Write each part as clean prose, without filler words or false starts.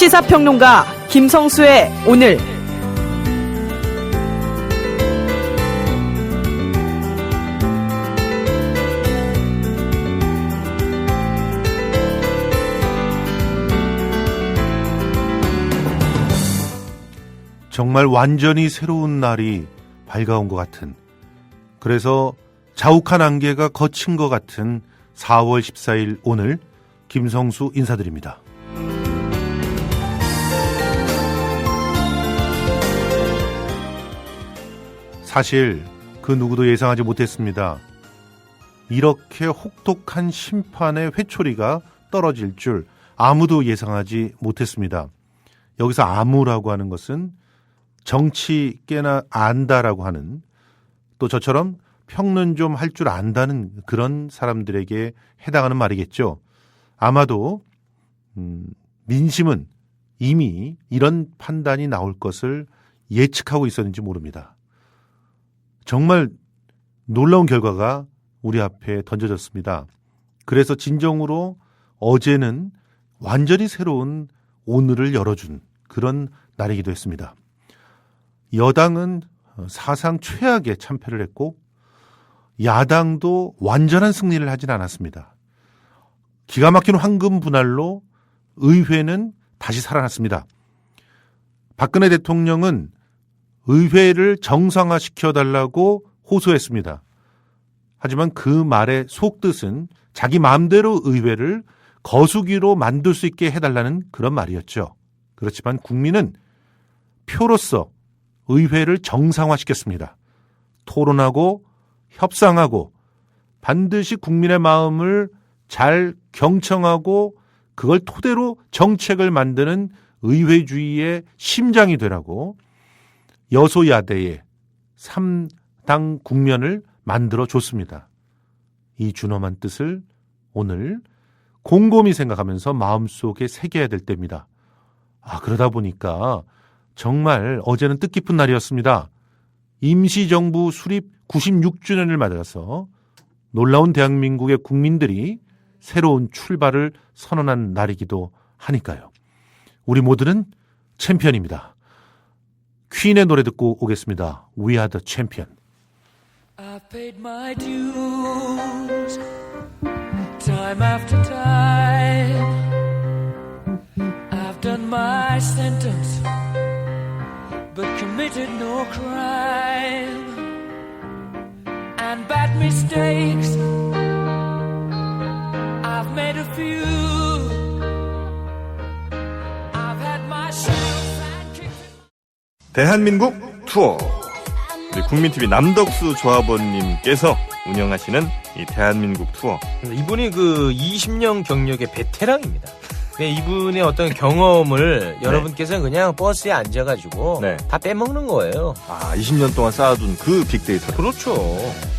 시사평론가 김성수의 오늘. 정말 완전히 새로운 날이 밝아온 것 같은, 그래서 자욱한 안개가 거친 것 같은 4월 14일 오늘 김성수 인사드립니다. 사실 그 누구도 예상하지 못했습니다. 이렇게 혹독한 심판의 회초리가 떨어질 줄 아무도 예상하지 못했습니다. 여기서 아무라고 하는 것은 정치 꽤나 안다라고 하는, 또 저처럼 평론 좀 할 줄 안다는 그런 사람들에게 해당하는 말이겠죠. 아마도 민심은 이미 이런 판단이 나올 것을 예측하고 있었는지 모릅니다. 정말 놀라운 결과가 우리 앞에 던져졌습니다. 그래서 진정으로 어제는 완전히 새로운 오늘을 열어준 그런 날이기도 했습니다. 여당은 사상 최악의 참패를 했고 야당도 완전한 승리를 하진 않았습니다. 기가 막힌 황금 분할로 의회는 다시 살아났습니다. 박근혜 대통령은 의회를 정상화시켜달라고 호소했습니다. 하지만 그 말의 속뜻은 자기 마음대로 의회를 거수기로 만들 수 있게 해달라는 그런 말이었죠. 그렇지만 국민은 표로서 의회를 정상화시켰습니다. 토론하고 협상하고 반드시 국민의 마음을 잘 경청하고 그걸 토대로 정책을 만드는 의회주의의 심장이 되라고 여소야대의 3당 국면을 만들어줬습니다. 이 준엄한 뜻을 오늘 곰곰이 생각하면서 마음속에 새겨야 될 때입니다. 그러다 보니까 정말 어제는 뜻깊은 날이었습니다. 임시정부 수립 96주년을 맞아서 놀라운 대한민국의 국민들이 새로운 출발을 선언한 날이기도 하니까요. 우리 모두는 챔피언입니다. 퀸의 노래 듣고 오겠습니다. We are the champion. I've paid my dues time after time. I've done my sentence but committed no crime. And bad mistakes I've made a few. I've had my shadows and kicks. 대한민국 투어. 우리 국민TV 남덕수 조합원님께서 운영하시는 이 대한민국 투어. 이분이 그 20년 경력의 베테랑입니다. 이분의 어떤 경험을 여러분께서는 그냥 버스에 앉아가지고 다 빼먹는 거예요. 20년 동안 쌓아둔 그 빅데이터를. 그렇죠.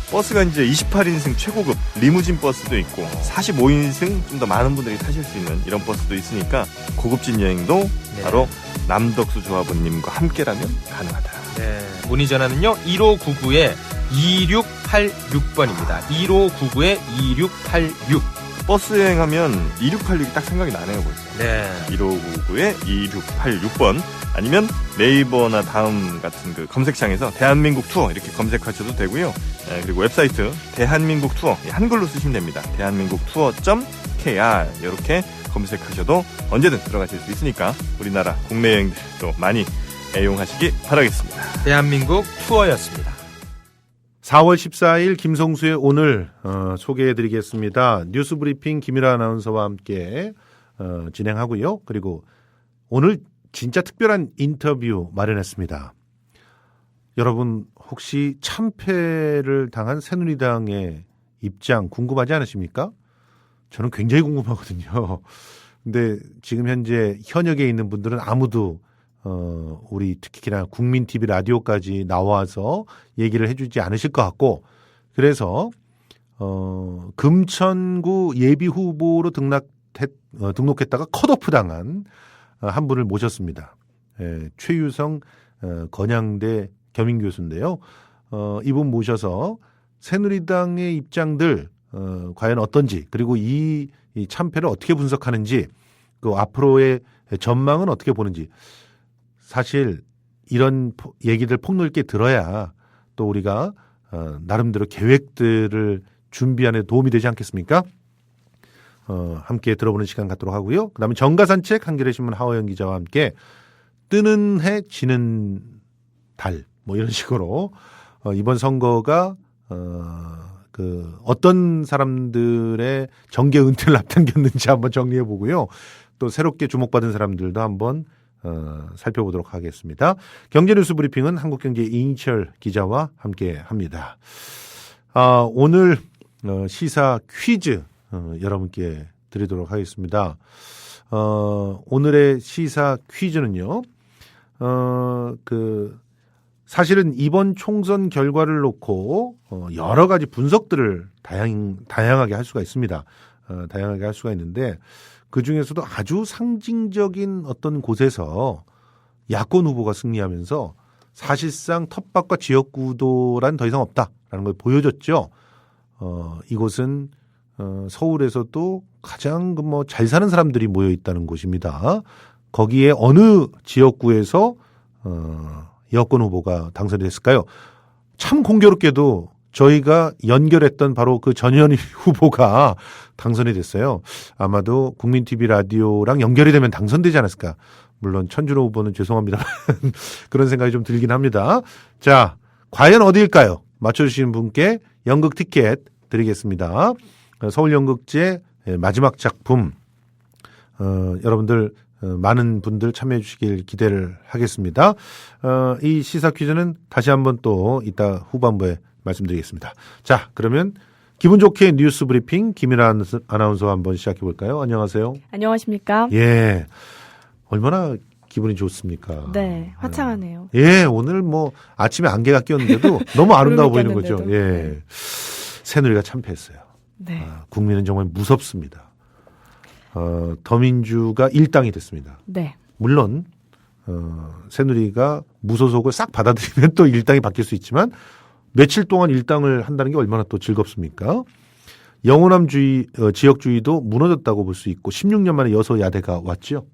버스가 이제 28인승 최고급 리무진 버스도 있고 45인승 좀 더 많은 분들이 타실 수 있는 이런 버스도 있으니까 고급진 여행도 바로 남덕수 조합원님과 함께라면 가능하다. 네. 문의 전화는요 1599-2686번입니다. 1599-2686. 버스 여행하면 2686이 딱 생각이 나네요 벌써. 네. 1599-2686번 아니면 네이버나 다음 같은 그 검색창에서 대한민국 투어 이렇게 검색하셔도 되고요. 그리고 웹사이트 대한민국 투어 한글로 쓰시면 됩니다. 대한민국 투어.kr 이렇게 검색하셔도 언제든 들어가실 수 있으니까 우리나라 국내 여행들도 많이 애용하시기 바라겠습니다. 대한민국 투어였습니다. 4월 14일 김성수의 오늘 소개해드리겠습니다. 뉴스브리핑 김일아 아나운서와 함께 진행하고요. 그리고 오늘 진짜 특별한 인터뷰 마련했습니다. 여러분 혹시 참패를 당한 새누리당의 입장 궁금하지 않으십니까? 저는 굉장히 궁금하거든요. 근데 지금 현재 현역에 있는 분들은 아무도 우리 특히나 국민TV 라디오까지 나와서 얘기를 해주지 않으실 것 같고, 그래서 금천구 예비후보로 등록했다가 컷오프 당한 한 분을 모셨습니다. 최유성 건양대 겸임교수인데요. 이분 모셔서 새누리당의 입장들 과연 어떤지, 그리고 이 참패를 어떻게 분석하는지 그 앞으로의 전망은 어떻게 보는지. 사실 이런 얘기들 폭넓게 들어야 또 우리가 나름대로 계획들을 준비하는 데 도움이 되지 않겠습니까? 함께 들어보는 시간 갖도록 하고요. 그다음에 정가산책 한겨레 신문 하호영 기자와 함께 뜨는 해 지는 달 뭐 이런 식으로 이번 선거가 어떤 사람들의 정계 은퇴를 앞당겼는지 한번 정리해 보고요. 또 새롭게 주목받은 사람들도 한번 살펴보도록 하겠습니다. 경제뉴스 브리핑은 한국경제 이인철 기자와 함께 합니다. 오늘 시사 퀴즈 여러분께 드리도록 하겠습니다. 오늘의 시사 퀴즈는요. 사실은 이번 총선 결과를 놓고 여러 가지 분석들을 다양하게 할 수가 있습니다. 다양하게 할 수가 있는데 그 중에서도 아주 상징적인 어떤 곳에서 야권 후보가 승리하면서 사실상 텃밭과 지역구도란 더 이상 없다라는 걸 보여줬죠. 이곳은 서울에서도 가장 잘 사는 사람들이 모여 있다는 곳입니다. 거기에 어느 지역구에서 여권 후보가 당선이 됐을까요? 참 공교롭게도 저희가 연결했던 바로 그 전현희 후보가 당선이 됐어요. 아마도 국민TV 라디오랑 연결이 되면 당선되지 않았을까. 물론 천준호 후보는 죄송합니다만 그런 생각이 좀 들긴 합니다. 자, 과연 어디일까요? 맞춰주시는 분께 연극 티켓 드리겠습니다. 서울연극제 마지막 작품 여러분들 많은 분들 참여해 주시길 기대를 하겠습니다. 이 시사 퀴즈는 다시 한번 또 이따 후반부에 말씀드리겠습니다. 자, 그러면 기분 좋게 뉴스 브리핑 김일아 아나운서와 한번 시작해 볼까요? 안녕하세요. 안녕하십니까? 예. 얼마나 기분이 좋습니까? 네, 화창하네요. 예, 오늘 아침에 안개가 꼈는데도 너무 아름다워 보이는 거죠. 예. 네. 새누리가 참패했어요. 네. 국민은 정말 무섭습니다. 더민주가 일당이 됐습니다. 네. 물론 새누리가 무소속을 싹 받아들이면 또 일당이 바뀔 수 있지만 며칠 동안 일당을 한다는 게 얼마나 또 즐겁습니까? 영호남 지역주의도 무너졌다고 볼 수 있고 16년 만에 여소야대가 왔죠.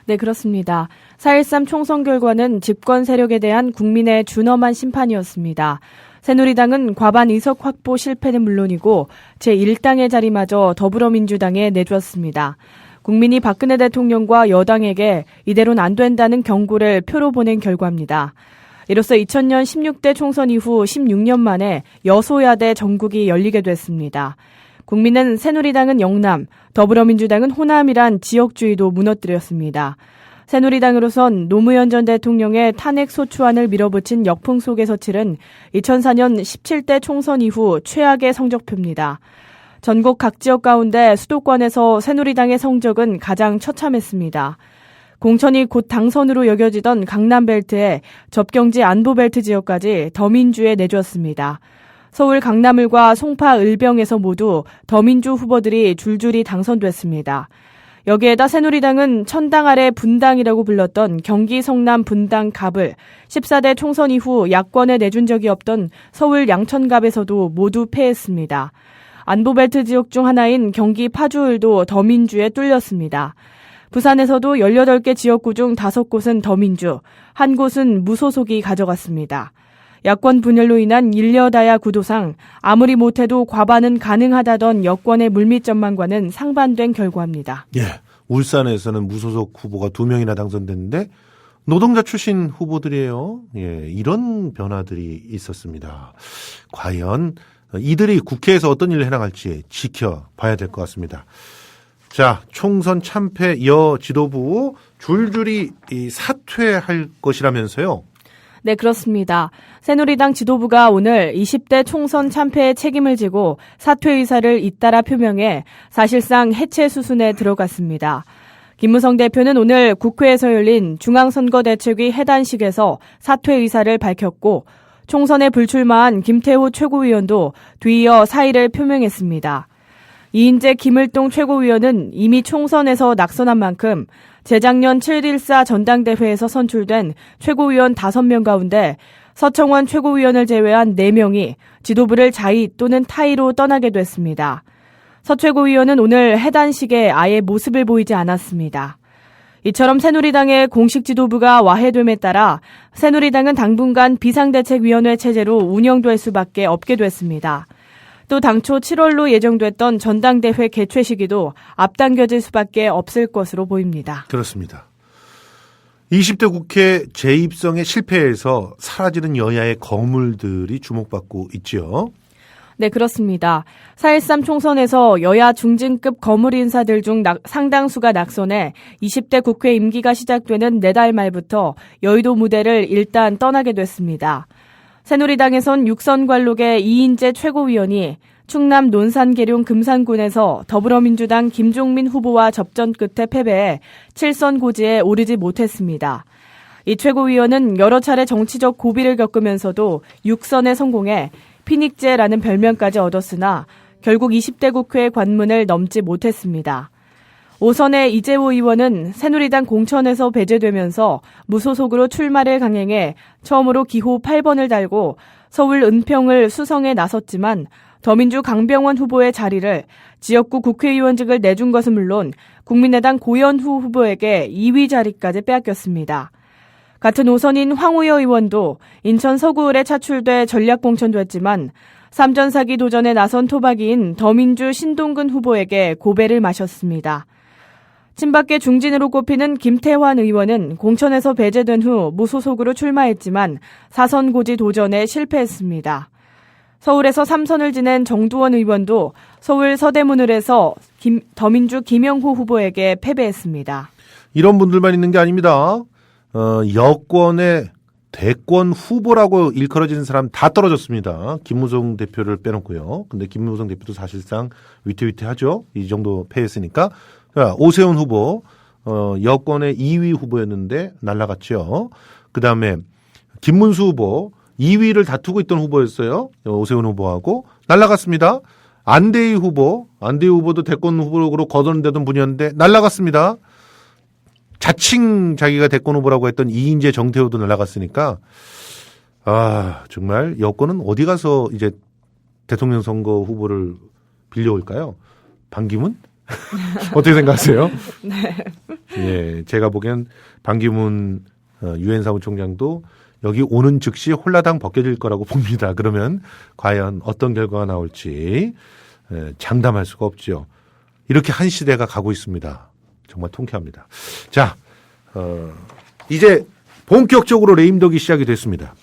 네, 그렇습니다. 4.13 총선 결과는 집권 세력에 대한 국민의 준엄한 심판이었습니다. 새누리당은 과반 의석 확보 실패는 물론이고 제1당의 자리마저 더불어민주당에 내주었습니다. 국민이 박근혜 대통령과 여당에게 이대로는 안 된다는 경고를 표로 보낸 결과입니다. 이로써 2000년 16대 총선 이후 16년 만에 여소야대 정국이 열리게 됐습니다. 국민은 새누리당은 영남, 더불어민주당은 호남이란 지역주의도 무너뜨렸습니다. 새누리당으로선 노무현 전 대통령의 탄핵 소추안을 밀어붙인 역풍 속에서 치른 2004년 17대 총선 이후 최악의 성적표입니다. 전국 각 지역 가운데 수도권에서 새누리당의 성적은 가장 처참했습니다. 공천이 곧 당선으로 여겨지던 강남벨트에 접경지 안보벨트 지역까지 더민주에 내주었습니다. 서울 강남을과 송파 을병에서 모두 더민주 후보들이 줄줄이 당선됐습니다. 여기에다 새누리당은 천당 아래 분당이라고 불렀던 경기 성남 분당 갑을 14대 총선 이후 야권에 내준 적이 없던 서울 양천갑에서도 모두 패했습니다. 안보벨트 지역 중 하나인 경기 파주을도 더민주에 뚫렸습니다. 부산에서도 18개 지역구 중 5곳은 더민주, 한 곳은 무소속이 가져갔습니다. 야권 분열로 인한 일려다야 구도상 아무리 못해도 과반은 가능하다던 여권의 물밑 전망과는 상반된 결과입니다. 예, 울산에서는 무소속 후보가 2명이나 당선됐는데 노동자 출신 후보들이에요. 예, 이런 변화들이 있었습니다. 과연 이들이 국회에서 어떤 일을 해나갈지 지켜봐야 될 것 같습니다. 자, 총선 참패 여 지도부 줄줄이 사퇴할 것이라면서요. 네, 그렇습니다. 새누리당 지도부가 오늘 20대 총선 참패의 책임을 지고 사퇴 의사를 잇따라 표명해 사실상 해체 수순에 들어갔습니다. 김무성 대표는 오늘 국회에서 열린 중앙선거대책위 해단식에서 사퇴 의사를 밝혔고 총선에 불출마한 김태호 최고위원도 뒤이어 사의를 표명했습니다. 이인재 김을동 최고위원은 이미 총선에서 낙선한 만큼 재작년 7.14 전당대회에서 선출된 최고위원 5명 가운데 서청원 최고위원을 제외한 4명이 지도부를 자의 또는 타의로 떠나게 됐습니다. 서 최고위원은 오늘 해단식에 아예 모습을 보이지 않았습니다. 이처럼 새누리당의 공식 지도부가 와해됨에 따라 새누리당은 당분간 비상대책위원회 체제로 운영될 수밖에 없게 됐습니다. 또 당초 7월로 예정됐던 전당대회 개최 시기도 앞당겨질 수밖에 없을 것으로 보입니다. 그렇습니다. 20대 국회 재입성에 실패해서 사라지는 여야의 거물들이 주목받고 있지요. 네, 그렇습니다. 4.13 총선에서 여야 중진급 거물 인사들 중 상당수가 낙선해 20대 국회 임기가 시작되는 내달 말부터 여의도 무대를 일단 떠나게 됐습니다. 새누리당에선 육선관록의 이인재 최고위원이 충남 논산계룡 금산군에서 더불어민주당 김종민 후보와 접전 끝에 패배해 7선 고지에 오르지 못했습니다. 이 최고위원은 여러 차례 정치적 고비를 겪으면서도 6선에 성공해 피닉제라는 별명까지 얻었으나 결국 20대 국회 관문을 넘지 못했습니다. 5선의 이재호 의원은 새누리당 공천에서 배제되면서 무소속으로 출마를 강행해 처음으로 기호 8번을 달고 서울 은평을 수성에 나섰지만 더민주 강병원 후보의 자리를 지역구 국회의원직을 내준 것은 물론 국민의당 고연후 후보에게 2위 자리까지 빼앗겼습니다. 같은 5선인 황우여 의원도 인천 서구을에 차출돼 전략 공천됐지만 3전 사기 도전에 나선 토박이인 더민주 신동근 후보에게 고배를 마셨습니다. 친박계 중진으로 꼽히는 김태환 의원은 공천에서 배제된 후 무소속으로 출마했지만 4선 고지 도전에 실패했습니다. 서울에서 3선을 지낸 정두원 의원도 서울 서대문을에서 더민주 김영호 후보에게 패배했습니다. 이런 분들만 있는 게 아닙니다. 여권의 대권 후보라고 일컬어지는 사람 다 떨어졌습니다. 김무성 대표를 빼놓고요. 근데 김무성 대표도 사실상 위태위태하죠. 이 정도 패했으니까. 오세훈 후보, 여권의 2위 후보였는데 날아갔죠. 그 다음에 김문수 후보, 2위를 다투고 있던 후보였어요. 오세훈 후보하고 날아갔습니다. 안대희 후보도 대권 후보로 거론되던 분이었는데 날아갔습니다. 자칭 자기가 대권 후보라고 했던 이인재 정태호도 날아갔으니까 정말 여권은 어디 가서 이제 대통령 선거 후보를 빌려올까요? 반기문? 어떻게 생각하세요? 네. 예, 제가 보기엔 반기문 유엔 사무총장도 여기 오는 즉시 홀라당 벗겨질 거라고 봅니다. 그러면 과연 어떤 결과가 나올지 장담할 수가 없죠. 이렇게 한 시대가 가고 있습니다. 정말 통쾌합니다. 자, 이제 본격적으로 레임덕이 시작이 됐습니다.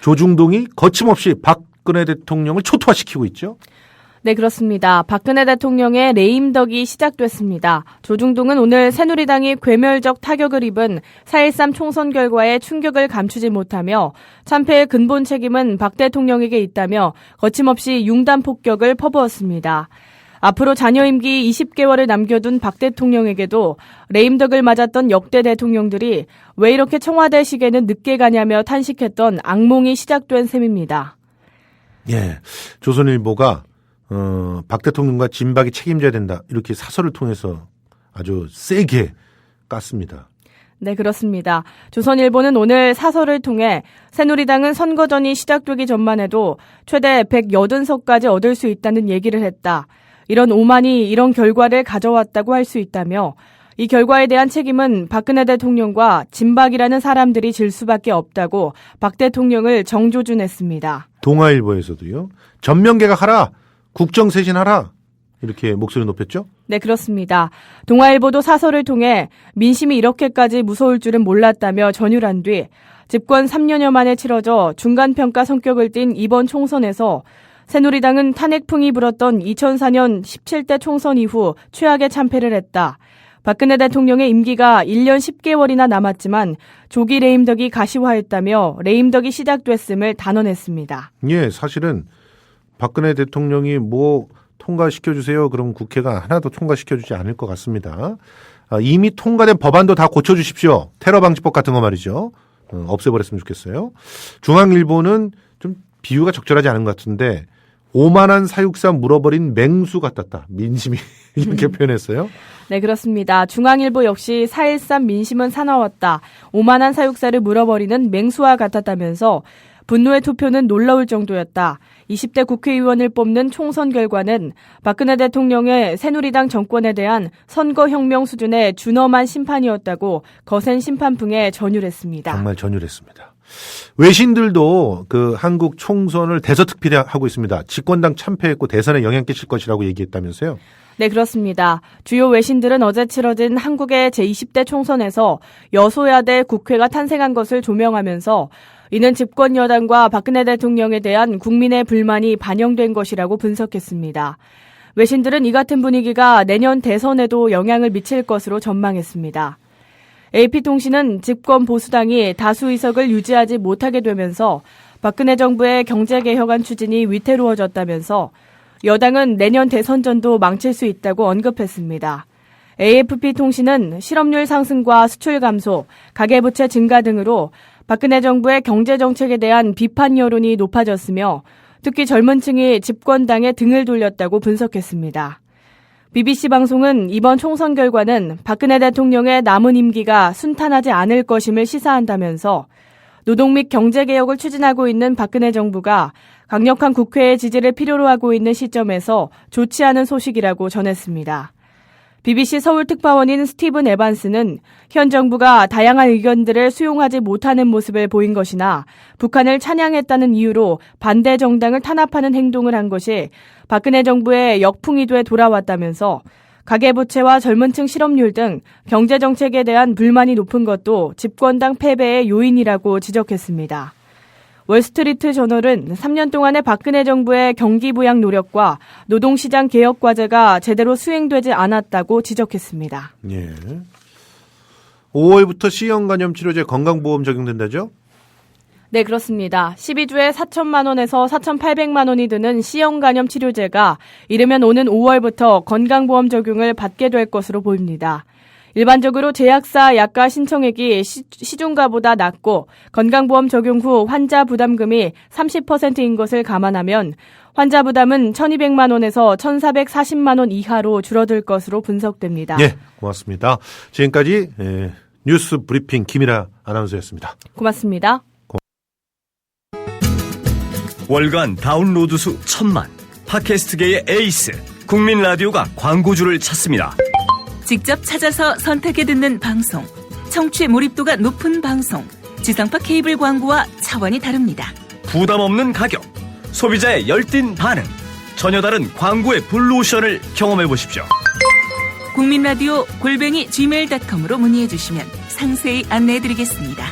조중동이 거침없이 박근혜 대통령을 초토화시키고 있죠. 네, 그렇습니다. 박근혜 대통령의 레임덕이 시작됐습니다. 조중동은 오늘 새누리당이 괴멸적 타격을 입은 4.13 총선 결과에 충격을 감추지 못하며 참패의 근본 책임은 박 대통령에게 있다며 거침없이 융단 폭격을 퍼부었습니다. 앞으로 자녀 임기 20개월을 남겨둔 박 대통령에게도 레임덕을 맞았던 역대 대통령들이 왜 이렇게 청와대식에는 늦게 가냐며 탄식했던 악몽이 시작된 셈입니다. 예, 조선일보가 박 대통령과 진박이 책임져야 된다. 이렇게 사설을 통해서 아주 세게 깠습니다. 네, 그렇습니다. 조선일보는 오늘 사설을 통해 새누리당은 선거전이 시작되기 전만 해도 최대 180석까지 얻을 수 있다는 얘기를 했다. 이런 오만이 이런 결과를 가져왔다고 할 수 있다며 이 결과에 대한 책임은 박근혜 대통령과 진박이라는 사람들이 질 수밖에 없다고 박 대통령을 정조준했습니다. 동아일보에서도요. 전면 개각하라. 국정 쇄신하라. 이렇게 목소리 높였죠? 네, 그렇습니다. 동아일보도 사설을 통해 민심이 이렇게까지 무서울 줄은 몰랐다며 전율한 뒤 집권 3년여 만에 치러져 중간평가 성격을 띤 이번 총선에서 새누리당은 탄핵풍이 불었던 2004년 17대 총선 이후 최악의 참패를 했다. 박근혜 대통령의 임기가 1년 10개월이나 남았지만 조기 레임덕이 가시화했다며 레임덕이 시작됐음을 단언했습니다. 예, 사실은 박근혜 대통령이 뭐 통과시켜주세요. 그럼 국회가 하나도 통과시켜주지 않을 것 같습니다. 이미 통과된 법안도 다 고쳐주십시오. 테러방지법 같은 거 말이죠. 없애버렸으면 좋겠어요. 중앙일보는 좀 비유가 적절하지 않은 것 같은데 오만한 사육사 물어버린 맹수 같았다. 민심이 이렇게 표현했어요. 네, 그렇습니다. 중앙일보 역시 4.13 민심은 사나웠다. 오만한 사육사를 물어버리는 맹수와 같았다면서 분노의 투표는 놀라울 정도였다. 20대 국회의원을 뽑는 총선 결과는 박근혜 대통령의 새누리당 정권에 대한 선거혁명 수준의 준엄한 심판이었다고 거센 심판풍에 전율했습니다. 정말 전율했습니다. 외신들도 그 한국 총선을 대서특필하고 있습니다. 집권당 참패했고 대선에 영향 끼칠 것이라고 얘기했다면서요? 네, 그렇습니다. 주요 외신들은 어제 치러진 한국의 제20대 총선에서 여소야대 국회가 탄생한 것을 조명하면서 이는 집권 여당과 박근혜 대통령에 대한 국민의 불만이 반영된 것이라고 분석했습니다. 외신들은 이 같은 분위기가 내년 대선에도 영향을 미칠 것으로 전망했습니다. AP통신은 집권 보수당이 다수 의석을 유지하지 못하게 되면서 박근혜 정부의 경제개혁안 추진이 위태로워졌다면서 여당은 내년 대선전도 망칠 수 있다고 언급했습니다. AFP통신은 실업률 상승과 수출 감소, 가계부채 증가 등으로 박근혜 정부의 경제정책에 대한 비판 여론이 높아졌으며 특히 젊은 층이 집권당에 등을 돌렸다고 분석했습니다. BBC 방송은 이번 총선 결과는 박근혜 대통령의 남은 임기가 순탄하지 않을 것임을 시사한다면서 노동 및 경제개혁을 추진하고 있는 박근혜 정부가 강력한 국회의 지지를 필요로 하고 있는 시점에서 좋지 않은 소식이라고 전했습니다. BBC 서울특파원인 스티븐 에반스는 현 정부가 다양한 의견들을 수용하지 못하는 모습을 보인 것이나 북한을 찬양했다는 이유로 반대 정당을 탄압하는 행동을 한 것이 박근혜 정부의 역풍이 돼 돌아왔다면서 가계부채와 젊은층 실업률 등 경제정책에 대한 불만이 높은 것도 집권당 패배의 요인이라고 지적했습니다. 월스트리트 저널은 3년 동안의 박근혜 정부의 경기 부양 노력과 노동시장 개혁 과제가 제대로 수행되지 않았다고 지적했습니다. 예. 5월부터 C형 간염 치료제 건강보험 적용된다죠? 네, 그렇습니다. 12주에 4천만 원에서 4,800만 원이 드는 C형 간염 치료제가 이르면 오는 5월부터 건강보험 적용을 받게 될 것으로 보입니다. 일반적으로 제약사 약가 신청액이 시중가보다 낮고 건강보험 적용 후 환자 부담금이 30%인 것을 감안하면 환자 부담은 1,200만 원에서 1,440만 원 이하로 줄어들 것으로 분석됩니다. 예, 고맙습니다. 지금까지 뉴스 브리핑 김일아 아나운서였습니다. 고맙습니다. 월간 다운로드 수 1,000만, 팟캐스트계의 에이스, 국민 라디오가 광고주를 찾습니다. 직접 찾아서 선택해 듣는 방송, 청취 몰입도가 높은 방송, 지상파 케이블 광고와 차원이 다릅니다. 부담 없는 가격, 소비자의 열띤 반응, 전혀 다른 광고의 블루오션을 경험해 보십시오. 국민라디오 @gmail.com으로 문의해 주시면 상세히 안내해 드리겠습니다.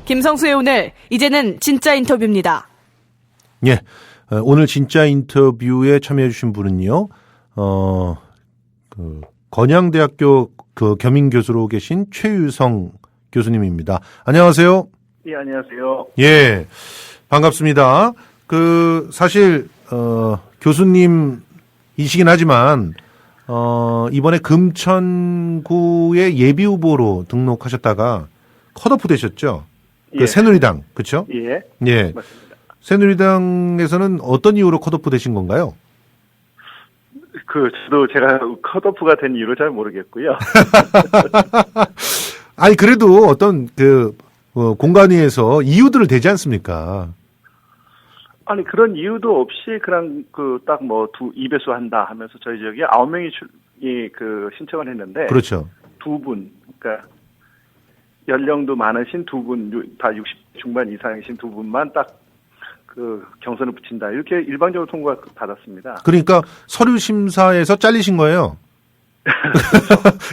김성수의 오늘, 이제는 진짜 인터뷰입니다. 예, 오늘 진짜 인터뷰에 참여해주신 분은요, 건양대학교 겸임교수로 계신 최유성 교수님입니다. 안녕하세요. 예, 안녕하세요. 예, 반갑습니다. 사실, 교수님이시긴 하지만, 이번에 금천구의 예비후보로 등록하셨다가 컷오프 되셨죠? 예. 새누리당, 그쵸? 예. 예. 맞습니다. 새누리당에서는 어떤 이유로 컷오프 되신 건가요? 저도 제가 컷오프가 된 이유를 잘 모르겠고요. 아니, 그래도 어떤 공간위에서 이유들을 대지 않습니까? 아니, 그런 이유도 없이 그냥 딱 2배수 한다 하면서 저희 지역에 9명이 신청을 했는데. 그렇죠. 두 분, 그러니까 연령도 많으신 두 분, 다 60 중반 이상이신 두 분만 딱 경선을 붙인다. 이렇게 일방적으로 통과 받았습니다. 그러니까 서류 심사에서 잘리신 거예요.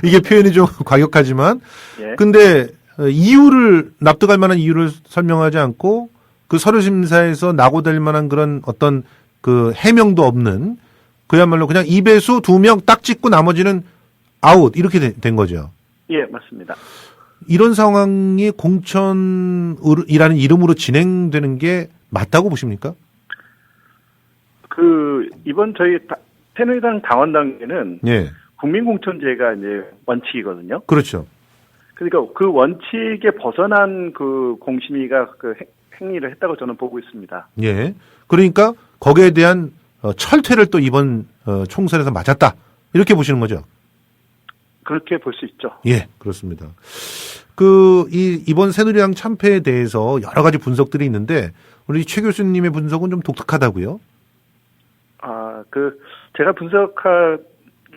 이게 표현이 좀 과격하지만. 예. 근데 이유를 납득할 만한 이유를 설명하지 않고 그 서류 심사에서 낙오될 만한 그런 어떤 해명도 없는 그야말로 그냥 2배수 2명 딱 찍고 나머지는 아웃 이렇게 된 거죠. 예, 맞습니다. 이런 상황이 공천이라는 이름으로 진행되는 게 맞다고 보십니까? 이번 저희 새누리당 당원당에는 예. 국민공천제가 이제 원칙이거든요. 그렇죠. 그러니까 그 원칙에 벗어난 그 공심위가 그 행위를 했다고 저는 보고 있습니다. 예. 그러니까 거기에 대한 철퇴를 또 이번 총선에서 맞았다. 이렇게 보시는 거죠? 그렇게 볼 수 있죠. 예, 그렇습니다. 이번 새누리당 참패에 대해서 여러 가지 분석들이 있는데, 우리 최 교수님의 분석은 좀 독특하다고요? 제가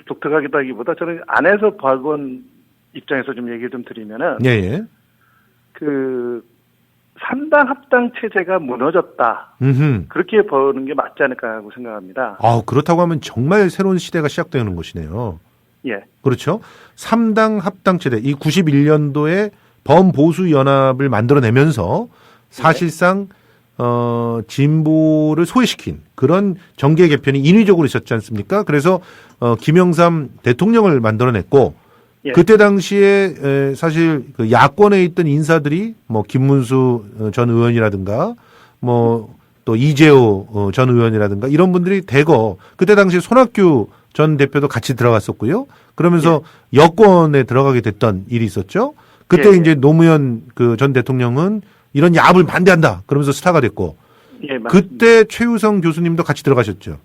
독특하기보다 저는 안에서 봐본 입장에서 좀 얘기 좀 드리면은, 예, 예. 3당 합당 체제가 무너졌다. 음흠. 그렇게 보는 게 맞지 않을까 하고 생각합니다. 그렇다고 하면 정말 새로운 시대가 시작되는 것이네요. 예. 그렇죠. 3당 합당체대, 이 91년도에 범보수연합을 만들어내면서 사실상 진보를 소외시킨 그런 정계 개편이 인위적으로 있었지 않습니까? 그래서 김영삼 대통령을 만들어냈고, 예. 그때 당시에 사실 그 야권에 있던 인사들이 뭐 김문수 전 의원이라든가 뭐 또 이재호 전 의원이라든가 이런 분들이 대거 그때 당시 손학규 전 대표도 같이 들어갔었고요. 그러면서 여권에 들어가게 됐던 일이 있었죠. 그때 예. 이제 노무현 그 전 대통령은 이런 야합을 반대한다. 그러면서 스타가 됐고. 예, 맞습니다. 그때 최유성 교수님도 같이 들어가셨죠.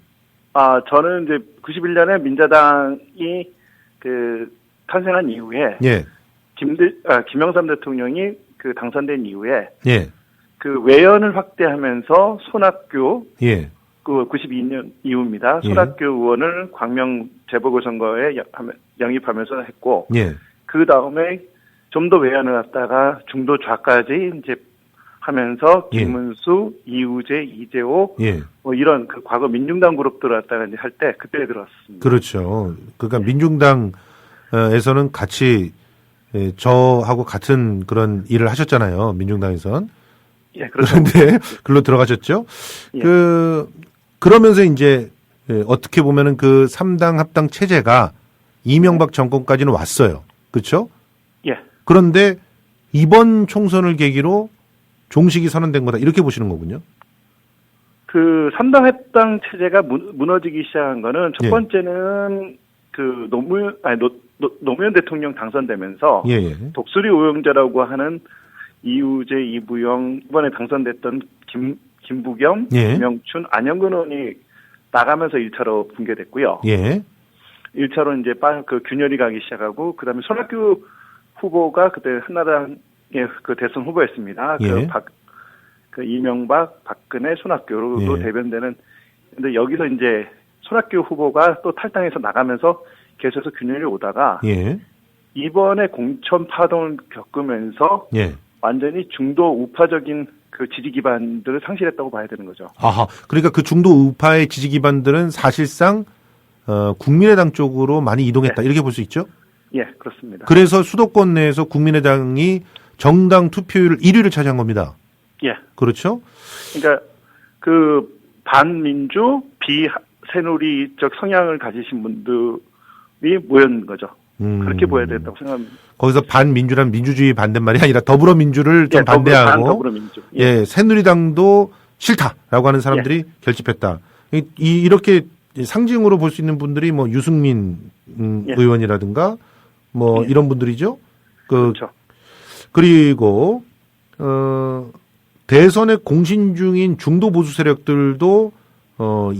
저는 이제 91년에 민자당이 탄생한 이후에 예. 김영삼 대통령이 당선된 이후에 예. 외연을 확대하면서 손학규 예. 92년 이후입니다. 예. 손학규 의원을 광명 재보궐선거에 영입하면서 했고, 예. 그 다음에 좀 더 외연을 갖다가 중도 좌까지 이제 하면서 예. 김문수, 이우재, 이재호 예. 뭐 이런 과거 민중당 그룹들을 갖다가 이제 할 때 그때 들어왔습니다. 그렇죠. 그러니까 민중당에서는 같이 저하고 같은 그런 일을 하셨잖아요. 민중당에선. 예, 그렇죠. 그런데 글로 들어가셨죠. 예. 그러면서 이제 어떻게 보면은 그 3당 합당 체제가 이명박 정권까지는 왔어요. 그렇죠? 예. 그런데 이번 총선을 계기로 종식이 선언된 거다. 이렇게 보시는 거군요. 3당 합당 체제가 무너지기 시작한 거는 첫 예. 번째는 노무현 대통령 당선되면서 예, 예. 독수리 오영재라고 하는 이우재, 이부영, 이번에 당선됐던 김부겸, 예. 김영춘, 안영근 의원이 나가면서 1차로 붕괴됐고요. 예. 1차로 이제 균열이 가기 시작하고, 그 다음에 손학규 후보가 그때 한나라당의 대선 후보였습니다. 예. 이명박, 박근혜, 손학규로 예. 대변되는, 근데 여기서 이제 손학규 후보가 또 탈당해서 나가면서 계속해서 균열이 오다가, 예. 이번에 공천 파동을 겪으면서, 예. 완전히 중도 우파적인 지지 기반들을 상실했다고 봐야 되는 거죠. 아하. 그러니까 그 중도 우파의 지지 기반들은 사실상 국민의당 쪽으로 많이 이동했다. 네. 이렇게 볼 수 있죠? 예, 그렇습니다. 그래서 수도권 내에서 국민의당이 정당 투표율 1위를 차지한 겁니다. 예. 그렇죠? 그러니까 반민주 비새누리적 성향을 가지신 분들이 모였는 거죠. 그렇게 보여야 된다고 생각합니다. 거기서 반민주란 민주주의 반대말이 아니라 더불어민주를 좀 예, 반대하고 더불어민주. 예, 새누리당도 싫다라고 하는 사람들이 결집했다. 이렇게 상징으로 볼 수 있는 분들이 뭐 유승민 의원이라든가 뭐 이런 분들이죠. 그렇죠. 그리고 대선에 공신 중인 중도 보수 세력들도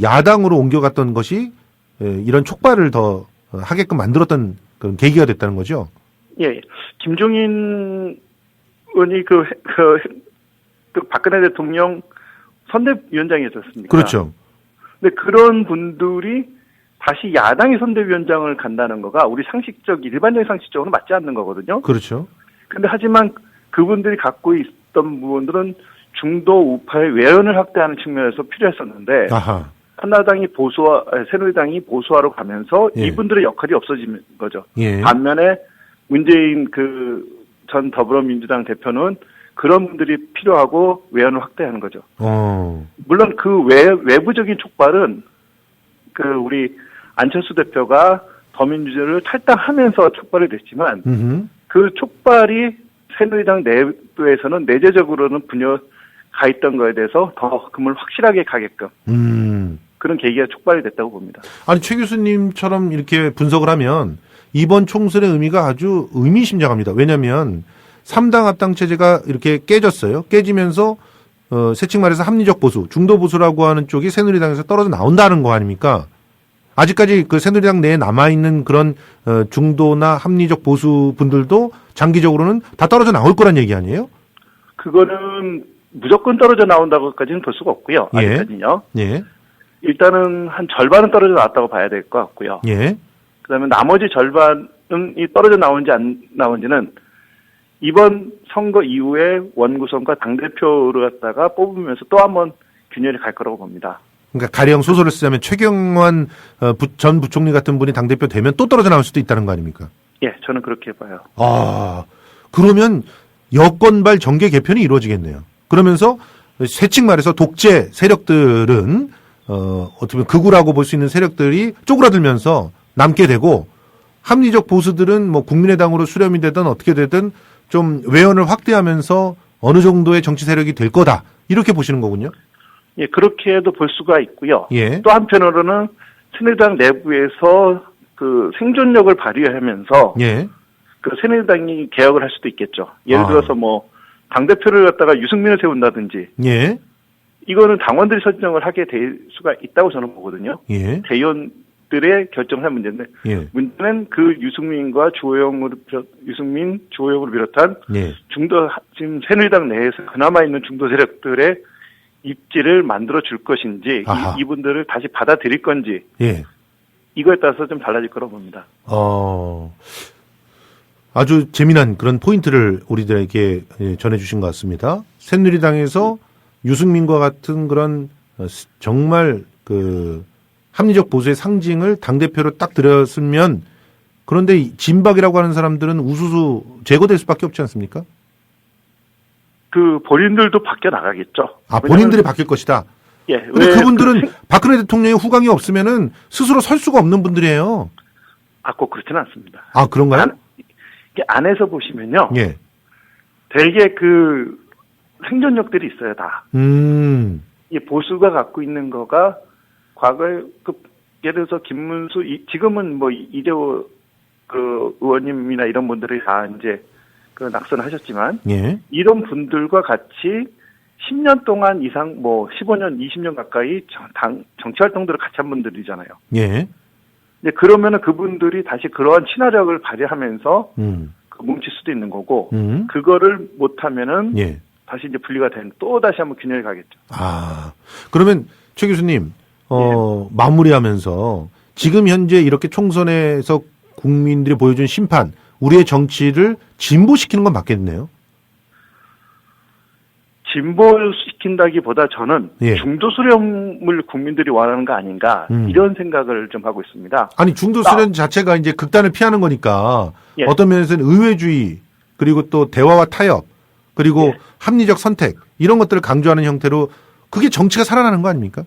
야당으로 옮겨갔던 것이 이런 촉발을 더 하게끔 만들었던 그런 계기가 됐다는 거죠. 예, 김종인 의원이 박근혜 대통령 선대위원장이었습니까? 그렇죠. 근데 그런 분들이 다시 야당의 선대위원장을 간다는 거가 우리 일반적인 상식적으로 맞지 않는 거거든요. 그렇죠. 근데 하지만 그분들이 갖고 있던 부분들은 중도 우파의 외연을 확대하는 측면에서 필요했었는데, 아하. 한나라당이 새누리당이 보수화로 가면서 예. 이분들의 역할이 없어진 거죠. 예. 반면에 문재인 전 더불어민주당 대표는 그런 분들이 필요하고 외연을 확대하는 거죠. 물론 외부적인 촉발은 우리 안철수 대표가 더민주를 탈당하면서 촉발이 됐지만 그 촉발이 새누리당 내부에서는 내재적으로는 분열가 있던 거에 대해서 더 금을 확실하게 가게끔 그런 계기가 촉발이 됐다고 봅니다. 아니 최 교수님처럼 이렇게 분석을 하면 이번 총선의 의미가 아주 의미심장합니다. 왜냐하면 3당 합당 체제가 이렇게 깨졌어요. 깨지면서 세칭 말해서 합리적 보수, 중도 보수라고 하는 쪽이 새누리당에서 떨어져 나온다는 거 아닙니까? 아직까지 그 새누리당 내에 남아있는 그런 중도나 합리적 보수 분들도 장기적으로는 다 떨어져 나올 거란 얘기 아니에요? 그거는 무조건 떨어져 나온다고까지는 볼 수가 없고요. 예. 아직까지는요. 예. 일단은 한 절반은 떨어져 나왔다고 봐야 될 것 같고요. 예. 그다음에 나머지 절반은 이 떨어져 나온지 안 나온지는 이번 선거 이후에 원구성과 당대표를 갖다가 뽑으면서 또 한번 균열이 갈 거라고 봅니다. 그러니까 가령 소설을 쓰자면 최경환 전 부총리 같은 분이 당대표 되면 또 떨어져 나올 수도 있다는 거 아닙니까? 예, 저는 그렇게 봐요. 아, 그러면 여권발 정계 개편이 이루어지겠네요. 그러면서 세칭 말해서 독재 세력들은 어떻게 보면 극우라고 볼 수 있는 세력들이 쪼그라들면서 남게 되고 합리적 보수들은 뭐 국민의당으로 수렴이 되든 어떻게 되든 좀 외연을 확대하면서 어느 정도의 정치 세력이 될 거다. 이렇게 보시는 거군요. 예, 그렇게도 볼 수가 있고요. 예. 또 한편으로는 새누리당 내부에서 그 생존력을 발휘하면서 예. 그 새누리당이 개혁을 할 수도 있겠죠. 예를 아. 들어서 뭐 당대표를 갖다가 유승민을 세운다든지 예. 이거는 당원들이 선정을 하게 될 수가 있다고 저는 보거든요. 예. 대의원들의 결정을 할 문제인데 예. 문제는 그 유승민, 주호영으로 비롯한 예. 지금 새누리당 내에서 그나마 있는 중도 세력들의 입지를 만들어 줄 것인지 아하. 이분들을 다시 받아들일 건지 예. 이거에 따라서 좀 달라질 거라고 봅니다. 아주 재미난 그런 포인트를 우리들에게 전해주신 것 같습니다. 새누리당에서 유승민과 같은 그런 정말 그 합리적 보수의 상징을 당대표로 딱 들였으면 그런데 진박이라고 하는 사람들은 우수수 제거될 수밖에 없지 않습니까? 그 본인들도 바뀌어 나가겠죠. 아, 본인들이 바뀔 것이다. 예. 근데 그분들은 박근혜 대통령의 후광이 없으면은 스스로 설 수가 없는 분들이에요. 꼭 그렇지는 않습니다. 아, 그런가요? 안에서 보시면요. 예. 되게 그 생존력들이 있어요, 다. 이 보수가 갖고 있는 거가 과거에 예를 들어서 김문수, 지금은 뭐 이재호 그 의원님이나 이런 분들이 다 이제 그 낙선을 하셨지만 예. 이런 분들과 같이 10년 동안 이상 뭐 15년, 20년 가까이 정치 활동들을 같이 한 분들이잖아요. 예. 네, 그러면은 그분들이 다시 그러한 친화력을 발휘하면서 뭉칠 수도 있는 거고 그거를 못하면은 예. 다시 이제 분리가 되는 또 다시 한번 균열이 가겠죠. 아, 그러면 최 교수님 마무리하면서 지금 현재 이렇게 총선에서 국민들이 보여준 심판, 우리의 정치를 진보시키는 건 맞겠네요. 진보시킨다기보다 저는 예. 중도 수렴을 국민들이 원하는 거 아닌가 이런 생각을 좀 하고 있습니다. 아니 중도 수렴 자체가 이제 극단을 피하는 거니까 예. 어떤 면에서는 의회주의 그리고 또 대화와 타협 그리고 예. 합리적 선택 이런 것들을 강조하는 형태로 그게 정치가 살아나는 거 아닙니까?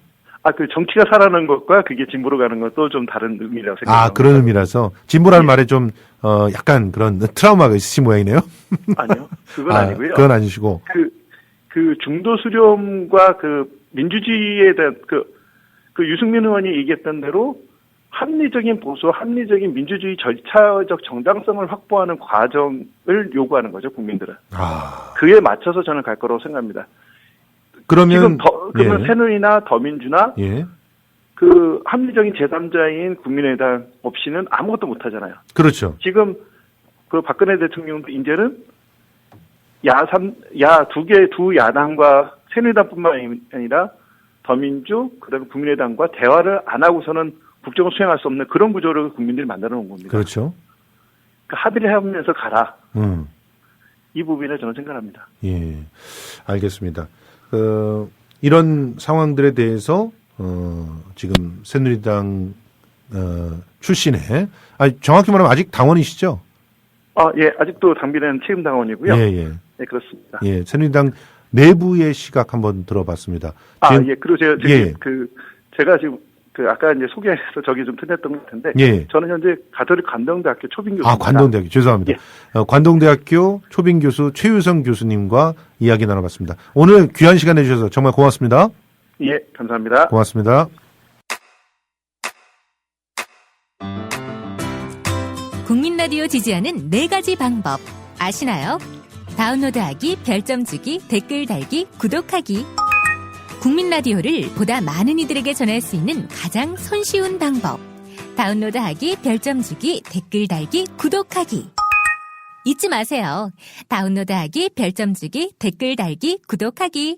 그 정치가 살아나는 것과 그게 진보로 가는 것도 좀 다른 의미라고 생각합니다. 아, 그런 의미라서 진보라는 예. 말에 좀 약간 그런 트라우마가 있으신 모양이네요. 아니요, 그건 아니고요. 그건 아니시고. 그 중도 수렴과 그 민주주의에 대한 그 유승민 의원이 얘기했던 대로 합리적인 보수, 합리적인 민주주의 절차적 정당성을 확보하는 과정을 요구하는 거죠, 국민들은. 그에 맞춰서 저는 갈 거라고 생각합니다. 그러면 그러면 새누리나 더민주나 예. 그 합리적인 제3자인 국민의당 없이는 아무것도 못 하잖아요. 그렇죠. 지금 그 박근혜 대통령도 이제는 두 야당과 새누리당뿐만 아니라 더민주 그다음에 국민의당과 대화를 안 하고서는 국정을 수행할 수 없는 그런 구조를 국민들이 만들어 놓은 겁니다. 그렇죠. 그러니까 합의를 하면서 가라. 음. 이 부분에 저는 생각합니다. 예, 알겠습니다. 이런 상황들에 대해서 지금 새누리당 출신의 정확히 말하면 아직 당원이시죠? 예, 아직도 당비는 책임 당원이고요. 예. 네, 그렇습니다. 예, 새누리당 내부의 시각 한번 들어봤습니다. 예, 그리고 제가 지금 아까 이제 소개해서 저기 좀 틀렸던 것 같은데, 예. 저는 현재 가톨릭 관동대학교 초빙 교수입니다. 관동대학교 죄송합니다. 예. 관동대학교 초빙 교수 최유성 교수님과 이야기 나눠봤습니다. 오늘 귀한 시간 내주셔서 정말 고맙습니다. 예, 감사합니다. 고맙습니다. 국민 라디오 지지하는 4가지 방법 아시나요? 다운로드하기, 별점 주기, 댓글 달기, 구독하기. 국민 라디오를 보다 많은 이들에게 전할 수 있는 가장 손쉬운 방법. 다운로드하기, 별점 주기, 댓글 달기, 구독하기. 잊지 마세요. 다운로드하기, 별점 주기, 댓글 달기, 구독하기.